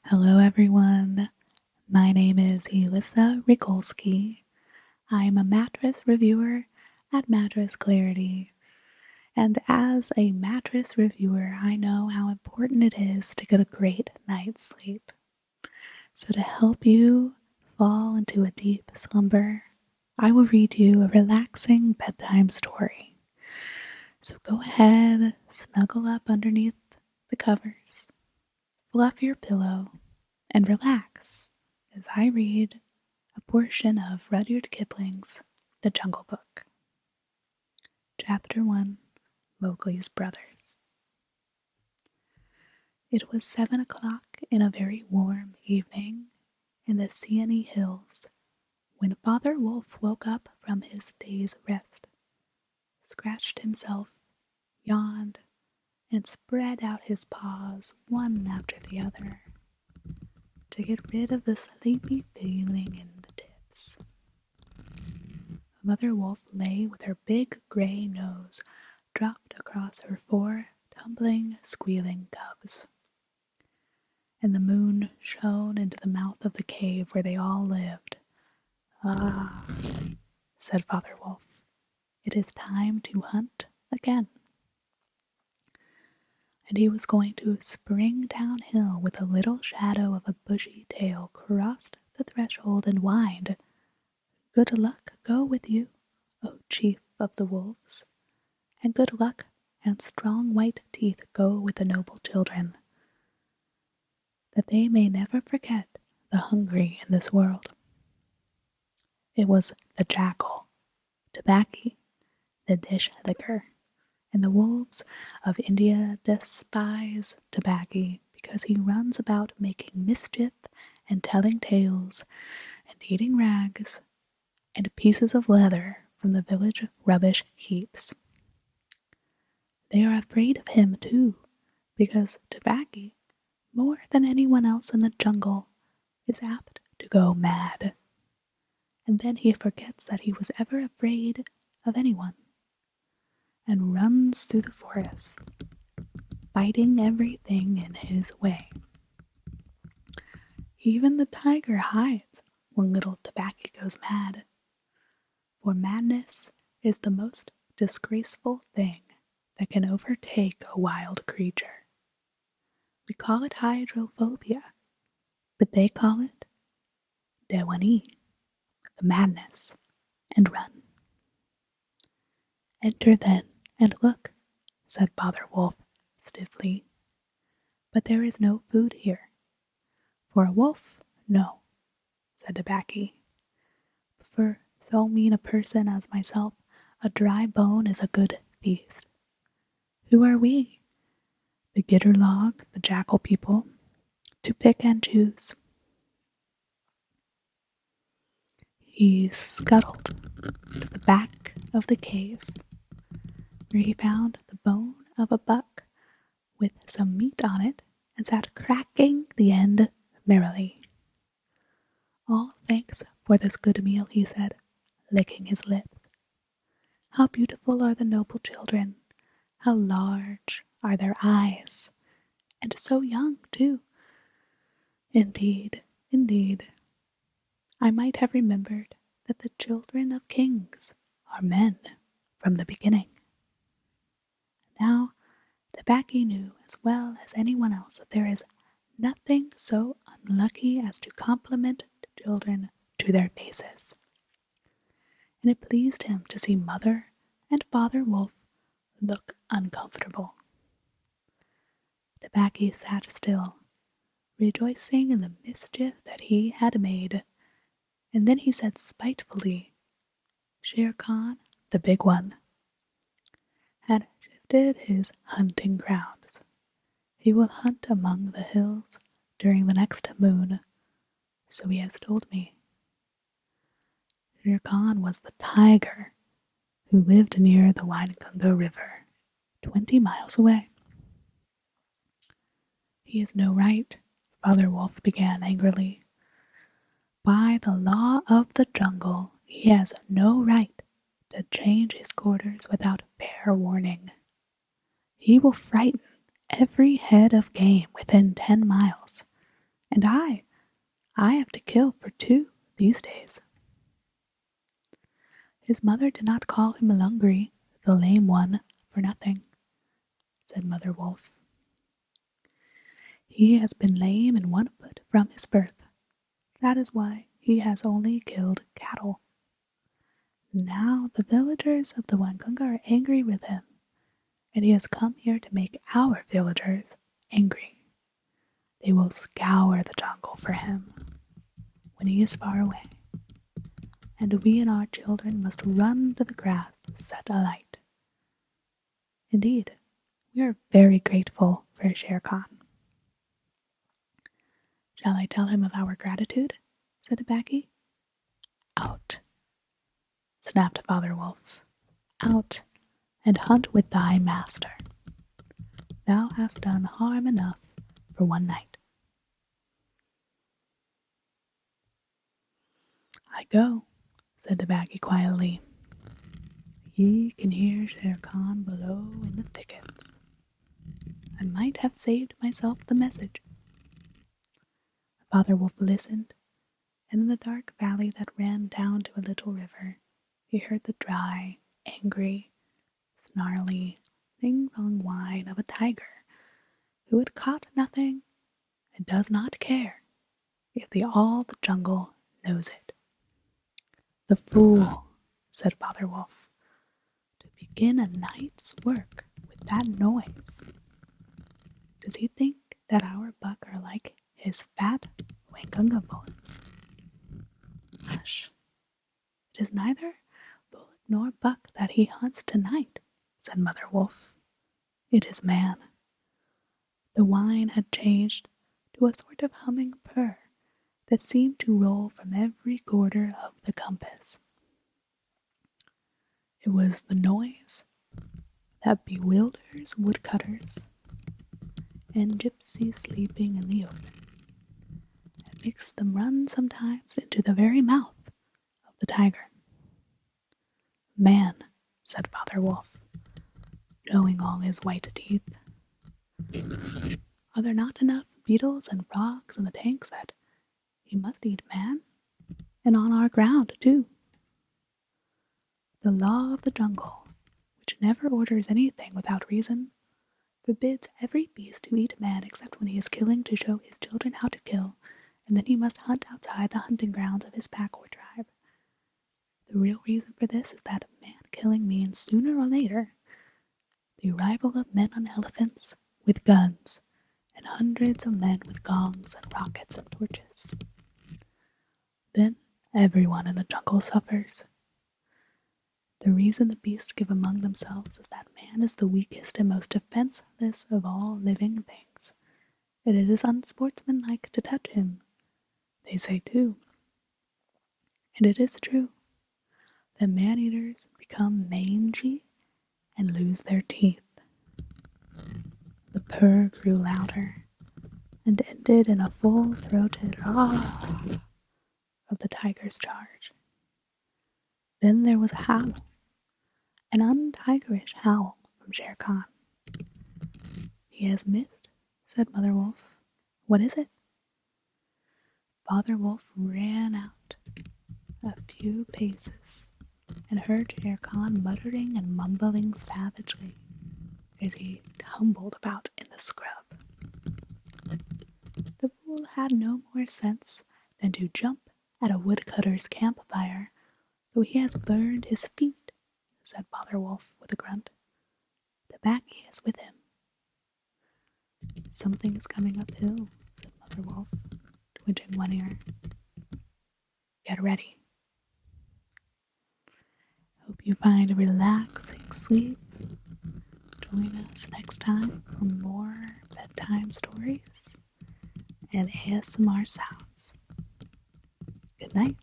Hello, everyone. My name is Elisa Rigolsky. I'm a mattress reviewer at Mattress Clarity. And as a mattress reviewer, I know how important it is to get a great night's sleep. So, to help you fall into a deep slumber, I will read you a relaxing bedtime story. So, go ahead, snuggle up underneath the covers, fluff your pillow, and relax as I read a portion of Rudyard Kipling's The Jungle Book. Chapter 1, Mowgli's Brothers. It was 7 o'clock in a very warm evening in the Sioni hills when Father Wolf woke up from his day's rest, scratched himself, yawned, and spread out his paws one after the other to get rid of the sleepy feeling in the tips. Mother Wolf lay with her big gray nose dropped across her 4 tumbling, squealing cubs. And the moon shone into the mouth of the cave where they all lived. "Ah," said Father Wolf, "it is time to hunt again." And he was going to spring downhill with a little shadow of a bushy tail crossed the threshold and whined, "Good luck go with you, O chief of the wolves, and good luck and strong white teeth go with the noble children, that they may never forget the hungry in this world." It was the jackal, Tabaqui, the dish licker, and the wolves of India despise Tabaqui because he runs about making mischief and telling tales and eating rags and pieces of leather from the village rubbish heaps. They are afraid of him, too, because Tabaqui, more than anyone else in the jungle, is apt to go mad. And then he forgets that he was ever afraid of anyone, and runs through the forest, biting everything in his way. Even the tiger hides when little Tabaqui goes mad, for madness is the most disgraceful thing that can overtake a wild creature. We call it hydrophobia, but they call it Dewani, the madness, and run. "Enter then, and look," said Father Wolf stiffly. "But there is no food here." "For a wolf, no," said Tabaqui. "But for so mean a person as myself, a dry bone is a good feast. Who are we, the Gitterlog, the jackal people, to pick and choose?" He scuttled to the back of the cave, where he found the bone of a buck with some meat on it and sat cracking the end merrily. "All thanks for this good meal," he said, licking his lips. "How beautiful are the noble children! How large are their eyes! And so young, too! Indeed, indeed, I might have remembered that the children of kings are men from the beginning." Now, Tabaqui knew as well as anyone else that there is nothing so unlucky as to compliment children to their faces, and it pleased him to see Mother and Father Wolf look uncomfortable. Tabaqui sat still, rejoicing in the mischief that he had made, and then he said spitefully, "Shere Khan, the big one, had shifted his hunting grounds. He will hunt among the hills during the next moon, so he has told me." Shere Khan was the tiger who lived near the Waingunga River, 20 miles away. "He has no right," Father Wolf began angrily. "By the law of the jungle, he has no right to change his quarters without fair warning. He will frighten every head of game within 10 miles, And I have to kill for 2 these days." "His mother did not call him Lungri, the lame one, for nothing," said Mother Wolf. "He has been lame in one foot from his birth. That is why he has only killed cattle. Now the villagers of the Wangunga are angry with him, and he has come here to make our villagers angry. They will scour the jungle for him when he is far away, and we and our children must run to the grass set alight. Indeed, we are very grateful for Shere Khan." "Shall I tell him of our gratitude?" said Tabaqui. "Out," snapped Father Wolf. "Out and hunt with thy master. Thou hast done harm enough for one night." "I go," said Tabaqui quietly. "Ye can hear Shere Khan below in the thickets. I might have saved myself the message." Father Wolf listened, and in the dark valley that ran down to a little river, he heard the dry, angry, snarly, sing-song whine of a tiger who had caught nothing and does not care if all the jungle knows it. "The fool," said Father Wolf, "to begin a night's work with that noise. Does he think that our buck are like his fat Wangunga bullets?" "Hush! It is neither bullock nor buck that he hunts tonight," said Mother Wolf. "It is man." The whine had changed to a sort of humming purr that seemed to roll from every quarter of the compass. It was the noise that bewilders woodcutters and gypsies sleeping in the open, and makes them run sometimes into the very mouth of the tiger. "Man," said Father Wolf, showing all his white teeth, "are there not enough beetles and frogs in the tanks that he must eat man? And on our ground, too. The law of the jungle, which never orders anything without reason, forbids every beast to eat man except when he is killing to show his children how to kill, and then he must hunt outside the hunting grounds of his pack or tribe. The real reason for this is that man-killing means, sooner or later, the arrival of men on elephants with guns, and hundreds of men with gongs and rockets and torches. Then everyone in the jungle suffers. The reason the beasts give among themselves is that man is the weakest and most defenseless of all living things, and it is unsportsmanlike to touch him, they say too. And it is true that man-eaters become mangy and lose their teeth." The purr grew louder and ended in a full-throated "ah" of the tiger's charge. Then there was a howl, an untigerish howl from Shere Khan. "He has missed," said Mother Wolf. "What is it?" Father Wolf ran out a few paces and heard Shere Khan muttering and mumbling savagely as he tumbled about in the scrub. "The fool had no more sense than to jump at a woodcutter's campfire, so he has burned his feet," said Father Wolf with a grunt. "Tabaqui is with him." "Something's coming uphill," said Mother Wolf, twitching one ear. "Get ready." Hope you find a relaxing sleep. Join us next time for more bedtime stories and ASMR sounds. Good night.